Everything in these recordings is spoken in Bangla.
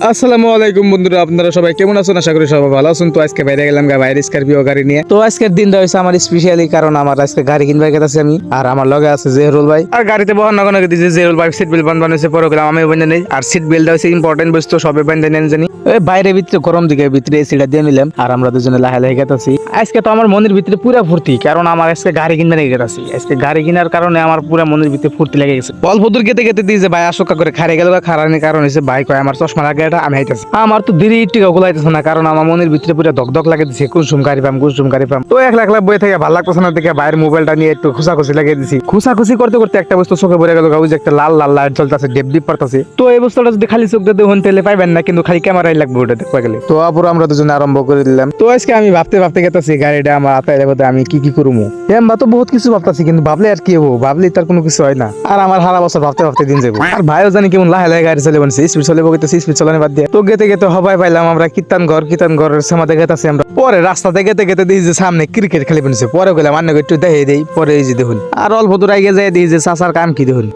আসসালামু আলাইকুম বন্ধুরা, আপনারা সবাই কেমন আছেন? আশা করি সবাই ভালো আছেন। তো আজকে বাইরে গেলাম বাইরে স্করপিও গাড়ি নিয়ে। তো আজকের দিনটা হয়েছে আমার স্পেশালি, কারণ আমার আজকে গাড়ি কিনবার গেছে আমি, আর আমার লগে আছে জেহরুল ভাই। আর গাড়িতে বহন নগর দিয়েছে জেহরুল ভাই সিট বেল্ট বানাইছে, পরে গেলাম আমি বান্ধে নেই। আর সিট বেল্ট হচ্ছে ইম্পর্টেন্ট বস্তু, সবাই বান্ধে নেন জানি। ওই বাইরে ভিতরে গরম দিকে ভিতরে এসিটা দিয়ে নিলাম, আর আমরা দুজনে লাহে লাহে গেতাছি। আজকে তো আমার মনের ভিতরে পুরা ফুর্তি, কারণ আমার আজকে গাড়ি কিনবার গেতাছি। আজকে গাড়ি কেনার কারণে আমার পুরা মনের ভিতরে ফুর্তি লেগে গেছে। অল্প দূর গেতে গেতে দিয়েছে ভাই আশোকা করে খারে গেল। খারানির কারণ হচ্ছে ভাই কয় আমার চশমা লাগে এটা আমি হাইতেছি। আমার তো দেরি টিকা গোলাইতেছে না, কারণ আমার মনের ভিতরে পুরো দগদগ লাগে দিচ্ছে কুসুম গাড়ি পাম। তো এক লাখ বই থেকে ভালো লাগতেছে না দেখে ভাইয়ের মোবাইলটা নিয়ে একটু খুশাখুশি লাগিয়ে দিছি। খুশাখুশি করতে করতে একটা বস্তু চোখে পড়ে গেল, যে একটা লাল লাল লাইট জ্বলতেছে, ডেপ পড়তেছে। তো এই বস্তুটা যদি খালি চোখ দিয়ে হন তাহলে পাইবেন না, কিন্তু খালি ক্যামেরাই লাগবে ওটা দেখতে গেলে। তো পুরো আমরা দুজনে আরম্ভ করে দিলাম। তো আজকে আমি ভাবতে গেতেছি গাড়িটা আমার হাতে লেগে আমি কি করবো। বা তো বহুত কিছু ভাবতেছি, কিন্তু ভাবলে আর কি হবো, ভাবলে তার কোনো কিছু হয় না। আর আমার সারা বছর ভাবতে দিন যাবো। আর ভাইও জানি কেমন লাহে লাহে গাড়ি চলে বলছে, স্পিড চলে বলতে স্পিড চলানো বাদ দিয়ে। তো গেতে হবাই পাইলাম আমরা কীর্তনগড়ের সামাতে গেতাছি আমরা। পরে রাস্তাতে গেতে দিই যে সামনে ক্রিকেট খেলে বলছে। পরে গেলাম আন্না একটু দেখে দেই, পরে এই যে দেখুন আর অল্প দূর আগে যাই দিই যে চাচার কাম কি দেখুন।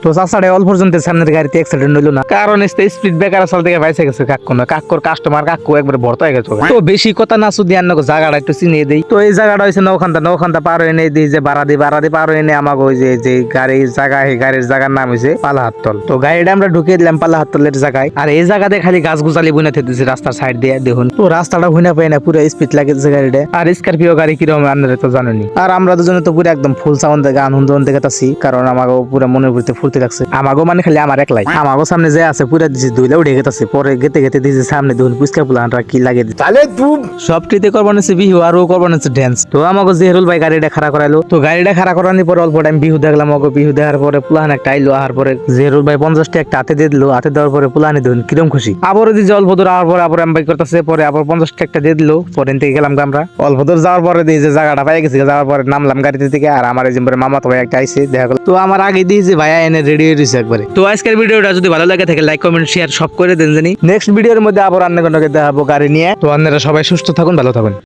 তো চাচারে অল্প পর্যন্ত সামনের গাড়িতে অ্যাক্সিডেন্ট হইলো না, কারণ স্পিড ব্রেকার আসল থেকে বাইসে গেছে কাকুর কাস্টমার একবার ভর্তা হয়ে গেছে। তো বেশি কথা না শুধু আন্না জায়গাটা একটু চিনিয়ে দেই। তো এই জায়গাটা হয়েছে নৌখান্তা পার হয়ে নেই দিই যে বারাদি পার হয়ে নেই আমাকে ওই যে গাড়ির জায়গা, এই গাড়ির জায়গার নাম হয়েছে পালাহাতল। তো গাড়িটা আমরা ঢুকিয়ে দিলাম পালাহাতলের জায়গায়। আর এই জায়গাতে খালি গাছ গুছালি বুনাতে দিচ্ছে রাস্তার সাইড দিয়ে দেখুন। তো রাস্তাটা হুইনা পাই না, পুরো স্পিড লাগেছে গাড়িটা। আর স্করপিও গাড়ি কিরকম আপনারা তো জানেনি। আর আমরা দুজনে তো পুরো একদম ফুল সাউন্ড থেকে গান হুন্দন দেখাতাছি, কারণ আমাকে পুরো মনের ভিতরে ফুর্তি লাগছে। আমাকে মানে খালি আমার একলাই, আমাকে সামনে যে আছে পুরো দিছি দুইলা উঠে গেতাছে। পরে গেতে দিছি সামনে দেখুন পুস্কা পুলানরা কি লাগে তাহলে তুম সবটিতে করবো না বিহু, আর ও করবো না ড্যান্স। তো আমাকে জেহরুল ভাই গাড়িটা খাড়া করাইলো। তো গাড়িটা খাড়া করানোর পরে অল্প টাইম বিহু দেখলাম। আমাকে বিহু দেওয়ার পরে পুলান একটা আইলো। আর পরে জেহরুল ভাই 50টা একটা হাতে দিয়ে দিল। হাতে দেওয়ার পরে পুলানে দেখুন কিরম খুশি। আবারও দিয়েছে অল্প দূর আবার আমি বাইক করতেছে। পরে আবার 50টা একটা দিয়ে দিল। পরে থেকে গেলাম আমরা অল্প দূর যাওয়ার পরে দিয়ে যে জায়গাটা পাই গেছি, যাওয়ার পরে নামলাম গাড়িতে থেকে। আর আমার এই যে মামা তো ভাই একটা আইসে দেখা গেল। তো আমার আগে দিয়েছে ভাইয়া এনে রেডি হয়ে রয়েছে একবারে। তো আজকের ভিডিওটা যদি ভালো লাগে থাকে লাইক কমেন্ট শেয়ার সব করে দেন জানি। নেক্সট ভিডিওর মধ্যে আবার রান্না দেখাবো গাড়ি নিয়ে। তো আপনারা সবাই সুস্থ থাকুন, ভালো থাকুন।